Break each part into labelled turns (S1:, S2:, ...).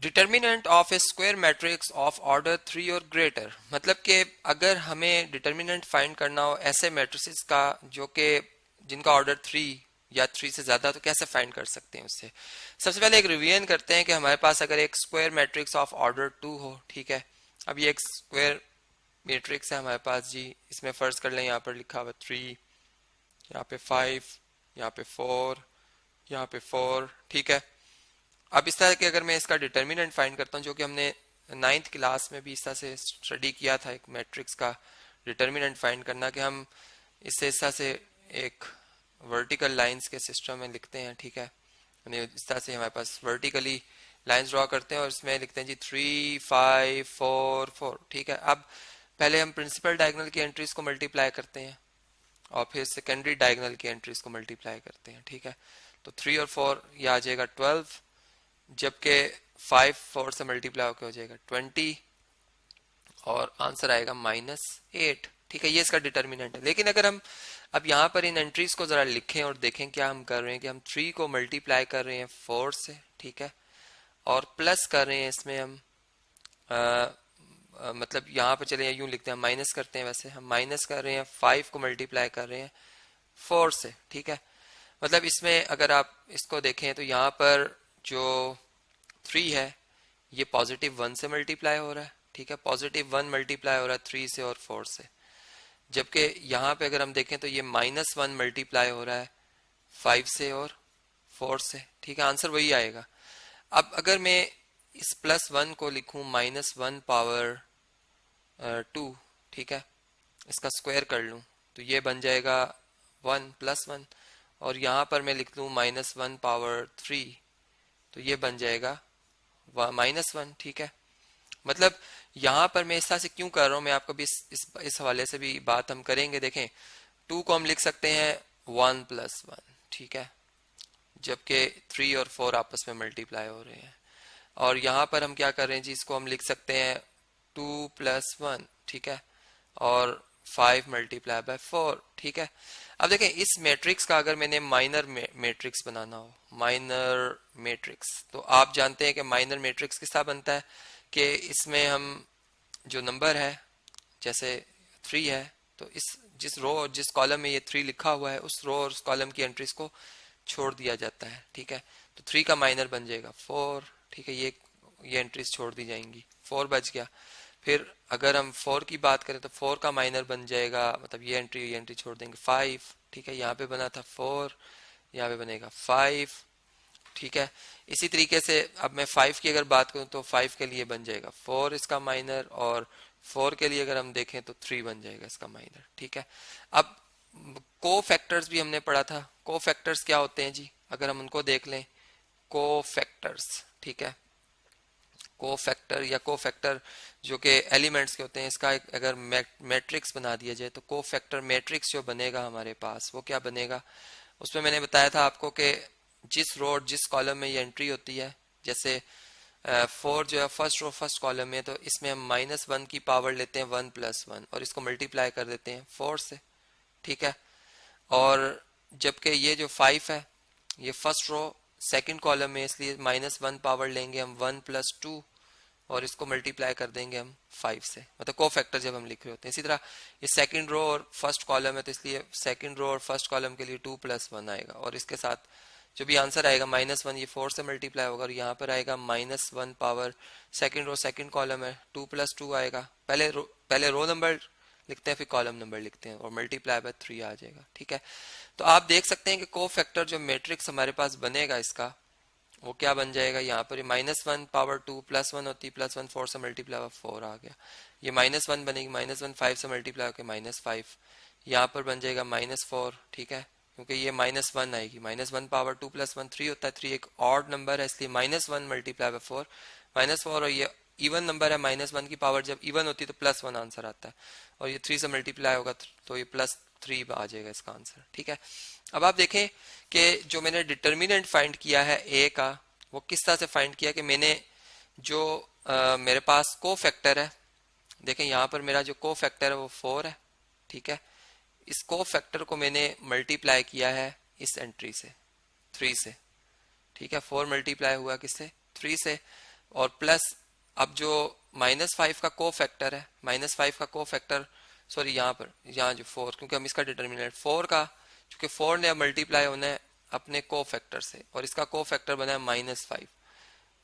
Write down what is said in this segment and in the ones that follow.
S1: Determinant of A square matrix of order 3 और greater, मतलब कि अगर हमें डिटर्मिनेंट फाइंड करना हो ऐसे मैट्रिसेस का जो कि जिनका ऑर्डर 3 या 3 से ज्यादा, तो कैसे फाइंड कर सकते हैं उससे। सबसे पहले एक रिवीजन करते हैं कि हमारे पास अगर एक स्क्वायर मैट्रिक्स ऑफ ऑर्डर 2 हो, ठीक है। अब ये एक स्क्वायर मैट्रिक्स है हमारे पास जी, इसमें फर्ज कर लें यहाँ पर लिखा हुआ 3, यहाँ पे 5, यहाँ पे 4, यहाँ पे 4, ठीक है। अब इस तरह के अगर मैं इसका डिटर्मिनेंट फाइंड करता हूँ, जो कि हमने 9th क्लास में भी इस तरह से स्टडी किया था, एक मैट्रिक्स का डिटर्मिनेंट फाइंड करना, कि हम इससे इस तरह से एक वर्टिकल लाइंस के सिस्टम में लिखते हैं, ठीक है। इस तरह से हमारे पास वर्टिकली लाइंस ड्रॉ करते हैं और इसमें लिखते हैं जी 3, 5, 4, 4, ठीक है। अब पहले हम प्रिंसिपल डायगोनल की एंट्रीज को मल्टीप्लाई करते हैं और फिर सेकेंडरी डायगोनल की एंट्रीज को मल्टीप्लाई करते हैं, ठीक है। तो 3 और 4 ये आ जाएगा 12, जबकि 5 4 से मल्टीप्लाई होकर हो जाएगा 20 और आंसर आएगा -8, ठीक है। ये इसका डिटर्मिनेंट है। लेकिन अगर हम अब यहाँ पर इन एंट्रीज को जरा लिखें और देखें क्या हम कर रहे हैं, कि हम 3 को मल्टीप्लाई कर रहे हैं 4 से, ठीक है, और प्लस कर रहे हैं इसमें हम मतलब यहाँ पर चले यूं लिखते हैं, माइनस करते हैं, वैसे हम माइनस कर रहे हैं 5 को मल्टीप्लाई कर रहे हैं 4 से, ठीक है। मतलब इसमें अगर आप इसको देखें तो यहाँ पर जो 3 है ये +1 से मल्टीप्लाई हो रहा है, ठीक है। +1 मल्टीप्लाई हो रहा है 3 से और 4 से, जबकि यहाँ पे अगर हम देखें तो ये -1 मल्टीप्लाई हो रहा है 5 से और 4 से, ठीक है। आंसर वही आएगा। अब अगर मैं इस +1 को लिखूं -1 पावर 2, ठीक है, इसका स्क्वायर कर लूं तो ये बन जाएगा 1 +1, और यहाँ पर मैं लिख लूं -1 पावर 3 तो ये बन जाएगा -1, ठीक है। मतलब यहाँ पर मैं इस तरह से क्यों कर रहा हूँ, मैं आपको भी इस हवाले से भी बात हम करेंगे। देखें 2 को हम लिख सकते हैं 1 + 1, ठीक है, जबकि 3 और 4 आपस में मल्टीप्लाई हो रहे हैं। और यहाँ पर हम क्या कर रहे हैं जी, इसको हम लिख सकते हैं 2 + 1, ठीक है, और 5 × 4, ठीक है। अब देखें इस मैट्रिक्स का अगर मैंने माइनर मैट्रिक्स बनाना हो, माइनर मैट्रिक्स, तो आप जानते हैं कि माइनर मैट्रिक्स किस तरह बनता है, कि इसमें हम जो नंबर है जैसे 3 है, तो इस जिस रो और जिस कॉलम में ये 3 लिखा हुआ है उस रो और उस कॉलम की एंट्रीज को छोड़ दिया जाता है, ठीक है। तो 3 का माइनर बन जाएगा 4, ठीक है, ये एंट्रीज छोड़ दी जाएंगी, 4 बच गया। फिर अगर हम 4 की बात करें तो 4 का माइनर बन जाएगा, मतलब ये एंट्री छोड़ देंगे 5, ठीक है। यहाँ पे बना था 4, यहाँ पे बनेगा 5, ठीक है। इसी तरीके से अब मैं 5 की अगर बात करूं तो 5 के लिए बन जाएगा 4 इसका माइनर, और 4 के लिए अगर हम देखें तो 3 बन जाएगा इसका माइनर, ठीक है। अब को फैक्टर्स भी हमने पढ़ा था। को फैक्टर्स क्या होते हैं जी, अगर हम उनको देख लें, को फैक्टर्स, ठीक है, को फैक्टर या को फैक्टर जो कि एलिमेंट्स के होते हैं, इसका एक अगर मैट्रिक्स बना दिया जाए तो को फैक्टर मैट्रिक्स जो बनेगा हमारे पास वो क्या बनेगा। उसमें मैंने बताया था आपको कि जिस रो जिस कॉलम में ये एंट्री होती है, जैसे 4 जो है फर्स्ट रो फर्स्ट कॉलम में, तो इसमें हम -1 की पावर लेते हैं 1 + 1 और इसको मल्टीप्लाई कर देते हैं 4 से, ठीक है। और जबकि ये जो 5 है ये फर्स्ट रो सेकंड कॉलम में, इसलिए -1 पावर लेंगे हम 1 + 2 और इसको मल्टीप्लाई कर देंगे हम 5 से, मतलब को फैक्टर जब हम लिख रहे होते हैं। इसी तरह ये सेकंड रो और फर्स्ट कॉलम है तो इसलिए सेकंड रो और फर्स्ट कॉलम के लिए 2 + 1 आएगा, और इसके साथ जो भी आंसर आएगा -1 ये 4 से मल्टीप्लाई होगा, और यहाँ पर आएगा -1 power second row second column है 2 + 2 आएगा। पहले रो नंबर लिखते हैं फिर कॉलम नंबर लिखते हैं और मल्टीप्लाई बाय 3 आ जाएगा, ठीक है। तो आप देख सकते हैं कि को फैक्टर जो मैट्रिक्स हमारे पास बनेगा इसका वो क्या बन जाएगा, यहाँ पर -1 पावर 2 +1 होती है, +1 4 से मल्टीप्लाई हुआ 4 आ गया। ये -1 बनेगी, -1 5 से मल्टीप्लाई होकर -5, यहाँ पर बन जाएगा -4, ठीक है, क्योंकि ये -1 आएगी। -1 पावर 2 + 1 3 होता है, 3 एक ऑड नंबर है इसलिए -1 मल्टीप्लाई बाय 4 -4, और ये इवन नंबर है, -1 की पावर जब इवन होती है तो +1 आंसर आता है, और ये 3 से मल्टीप्लाई होगा तो ये +3 आ जाएगा इसका आंसर, ठीक है। अब आप देखें कि जो मैंने डिटर्मिनेंट फाइंड किया है ए का, वो किस तरह से फाइंड किया, कि मैंने जो मेरे पास को फैक्टर है, देखें यहाँ पर मेरा जो को फैक्टर है वो 4 है, ठीक है। इस को फैक्टर को मैंने मल्टीप्लाई किया है इस एंट्री से 3 से, ठीक है। 4 मल्टीप्लाई हुआ किससे, 3 से, और प्लस अब जो -5 का को फैक्टर है, -5 का को फैक्टर, सॉरी यहाँ जो 4, क्योंकि हम इसका डिटर्मिनेंट 4 का, चूंकि 4 ने अब मल्टीप्लाई होना है अपने को फैक्टर से और इसका को फैक्टर बना है -5,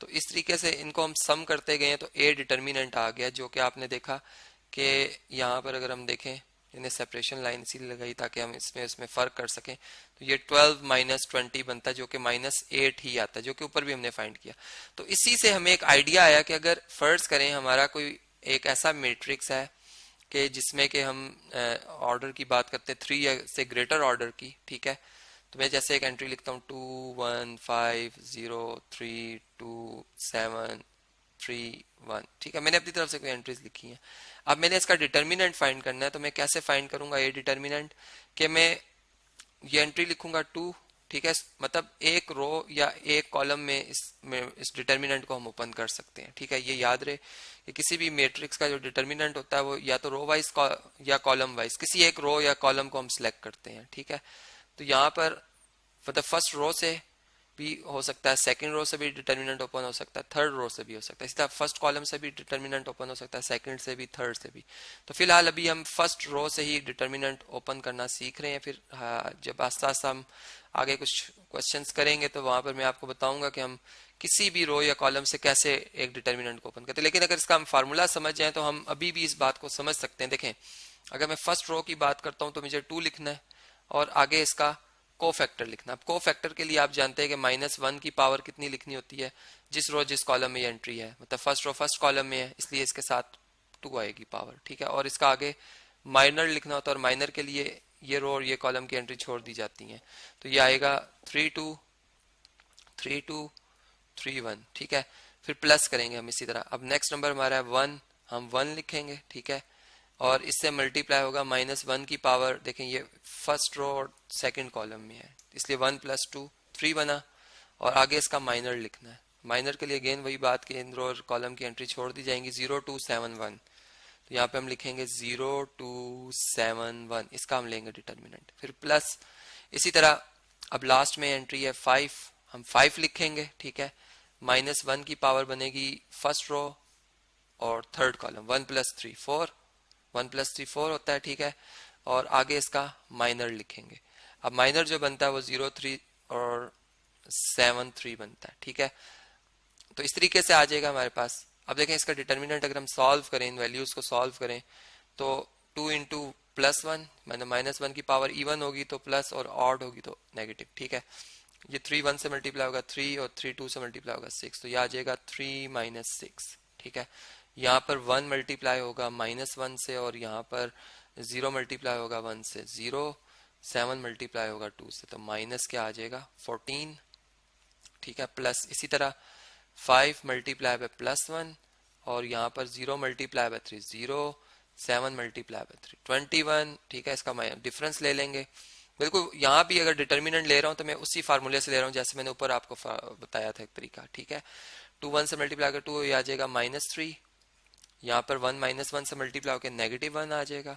S1: तो इस तरीके से इनको हम सम करते गए तो ए डिटर्मिनेंट आ गया, जो कि आपने देखा कि यहाँ पर अगर हम देखें, इन्हें सेपरेशन लाइन इसीलिए लगाई ताकि हम इसमें फर्क कर सकें, तो ये 12 - 20 बनता है, जो कि -8 ही आता है, जो कि ऊपर भी हमने फाइंड किया। तो इसी से हमें एक आइडिया आया कि अगर फर्ज करें हमारा कोई एक ऐसा मैट्रिक्स है कि जिसमें कि हम ऑर्डर की बात करते हैं 3 से ग्रेटर ऑर्डर की, ठीक है, तो मैं जैसे एक एंट्री लिखता हूँ 2 1 5 0 3 2 7 3 1, ठीक है, मैंने अपनी तरफ से कोई एंट्रीज लिखी हैं। अब मैंने इसका डिटर्मिनेंट फाइंड करना है, तो मैं कैसे फाइंड करूंगा ये डिटर्मिनेंट, कि मैं ये एंट्री लिखूंगा 2, ठीक है, मतलब एक रो या एक कॉलम में इस डिटर्मिनेंट को हम ओपन कर सकते हैं, ठीक है। ये याद रहे कि किसी भी मैट्रिक्स का जो डिटर्मिनेंट होता है वो या तो रो वाइज या कॉलम वाइज किसी एक रो या कॉलम को हम सिलेक्ट करते हैं, ठीक है। तो यहाँ पर मतलब फर्स्ट रो से भी हो सकता है, सेकंड रो से भी डिटर्मिनेंट ओपन हो सकता है, थर्ड रो से भी हो सकता है, इसी तरह फर्स्ट कॉलम से भी डिटर्मिनेंट ओपन हो सकता है, सेकंड से भी, थर्ड से भी। तो फिलहाल अभी हम फर्स्ट रो से ही डिटर्मिनेंट ओपन करना सीख रहे हैं, फिर जब आस्ता आस्ता हम आगे कुछ क्वेश्चंस करेंगे तो वहां पर मैं आपको बताऊंगा कि हम किसी भी रो या कॉलम से कैसे एक डिटर्मिनेंट को ओपन करते हैं। लेकिन अगर इसका हम फार्मूला समझ जाए तो हम अभी भी इस बात को समझ सकते हैं। देखें, अगर मैं फर्स्ट रो की बात करता हूं तो मुझे 2 लिखना है और आगे इसका को फैक्टर लिखना। अब को फैक्टर के लिए आप जानते हैं कि -1 की पावर कितनी लिखनी होती है, जिस रो जिस कॉलम में ये एंट्री है, मतलब फर्स्ट रो फर्स्ट कॉलम में है इसलिए इसके साथ 2 आएगी पावर, ठीक है। और इसका आगे माइनर लिखना होता है और माइनर के लिए ये रो और ये कॉलम की एंट्री छोड़ दी जाती है, तो ये आएगा 3 2 3 2 3 1, ठीक है। फिर प्लस करेंगे हम इसी तरह। अब नेक्स्ट नंबर हमारा है 1, हम 1 लिखेंगे, ठीक है, और इससे मल्टीप्लाई होगा -1 की पावर। देखें ये फर्स्ट रो और सेकंड कॉलम में है इसलिए 1 + 2 3 बना, और आगे इसका माइनर लिखना है। माइनर के लिए अगेन वही बात कि इन रो और कॉलम की एंट्री छोड़ दी जाएंगी। 0 2 7 1, तो यहाँ पे हम लिखेंगे 0 2 7 1, इसका हम लेंगे डिटर्मिनेंट। फिर प्लस इसी तरह अब लास्ट में एंट्री है 5, हम 5 लिखेंगे, ठीक है। -1 की पावर बनेगी फर्स्ट रो और थर्ड कॉलम, 1 + 3 4, 1 + 3 4 होता है, ठीक है। और आगे इसका माइनर लिखेंगे। अब माइनर जो बनता है वो 0 3 और 7 3 बनता है, ठीक है। तो इस तरीके से आ जाएगा हमारे पास। अब देखें इसका डिटर्मिनेंट अगर हम सॉल्व करें, इन वैल्यूज को सॉल्व करें, तो 2 × +1 मतलब -1 की पावर इवन होगी तो प्लस और ऑड होगी तो नेगेटिव, ठीक है। ये 3 1 से मल्टीप्लाई होगा 3 और 3 2 से मल्टीप्लाई होगा 6, तो ये आ जाएगा 3 - 6, ठीक है। यहाँ पर 1 मल्टीप्लाई होगा -1 से और यहाँ पर 0 मल्टीप्लाई होगा 1 से 0, 7 मल्टीप्लाई होगा 2 से, तो माइनस क्या आ जाएगा 14, ठीक है। प्लस इसी तरह 5 मल्टीप्लाई बाय +1 और यहाँ पर 0 मल्टीप्लाई बाय 3 0, 7 मल्टीप्लाई बाय 3 21, ठीक है। इसका डिफरेंस ले लेंगे। बिल्कुल यहाँ भी अगर डिटर्मिनेंट ले रहा हूँ तो मैं उसी फार्मूले से ले रहा हूँ जैसे मैंने ऊपर आपको बताया था एक तरीका, ठीक है। 2 1 से मल्टीप्लाई कर 2 ये आ जाएगा -3, यहाँ पर 1 -1 से मल्टीप्लाई होकर -1 आ जाएगा,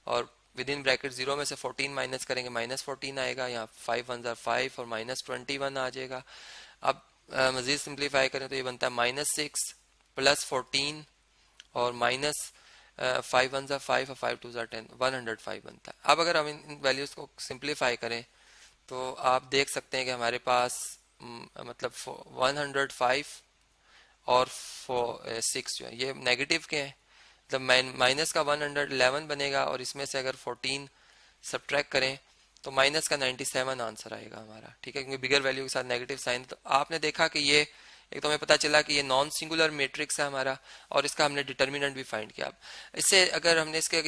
S1: और विद इन ब्रैकेट 0 में से 14 माइनस करेंगे -14 आएगा, यहाँ 5 1 = 5 और -21 आ जाएगा। अब मजीद सिंप्लीफाई करें तो ये बनता है -6 + 14 और -5 1 = 5 और 5 2 = 10, 105 बनता है। अब अगर हम इन वैल्यूज को सिंप्लीफाई करें तो आप देख सकते हैं कि हमारे पास मतलब 105 और 6 जो है ये नेगेटिव के हैं, मतलब माइनस का 111 बनेगा और इसमें से अगर 14 सब्ट्रैक्ट करें तो माइनस का 97 आंसर आएगा हमारा, ठीक है, क्योंकि बिगर वैल्यू के साथ नेगेटिव साइन। तो आपने देखा कि ये एक तो हमें पता चला कि ये नॉन सिंगुलर मैट्रिक्स है हमारा, और इसका हमने डिटर्मिनेंट भी फाइंड किया। इससे अगर हमने इसके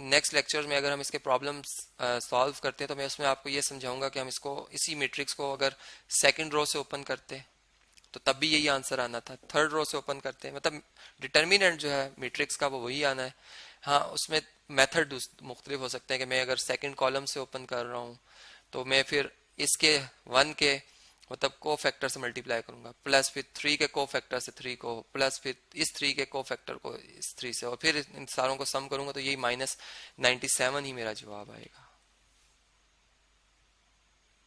S1: नेक्स्ट लेक्चर में अगर हम इसके प्रॉब्लम्स सॉल्व करते हैं तो मैं उसमें आपको ये समझाऊंगा कि हम इसको इसी मैट्रिक्स को अगर सेकंड रो से ओपन करते तो तब भी यही आंसर आना था, थर्ड रो से ओपन करते हैं मतलब डिटर्मिनेंट जो है मैट्रिक्स का वो वही आना है। हाँ, उसमें मेथड मुख्तलिफ हो सकते हैं कि मैं अगर सेकंड कॉलम से ओपन कर रहा हूँ तो मैं फिर इसके 1 के मतलब को फैक्टर से मल्टीप्लाई करूंगा, प्लस फिर 3 के को फैक्टर से 3 को, प्लस फिर इस 3 के को फैक्टर को इस 3 से, और फिर इन सारों को सम करूंगा तो यही -97 ही मेरा जवाब आएगा।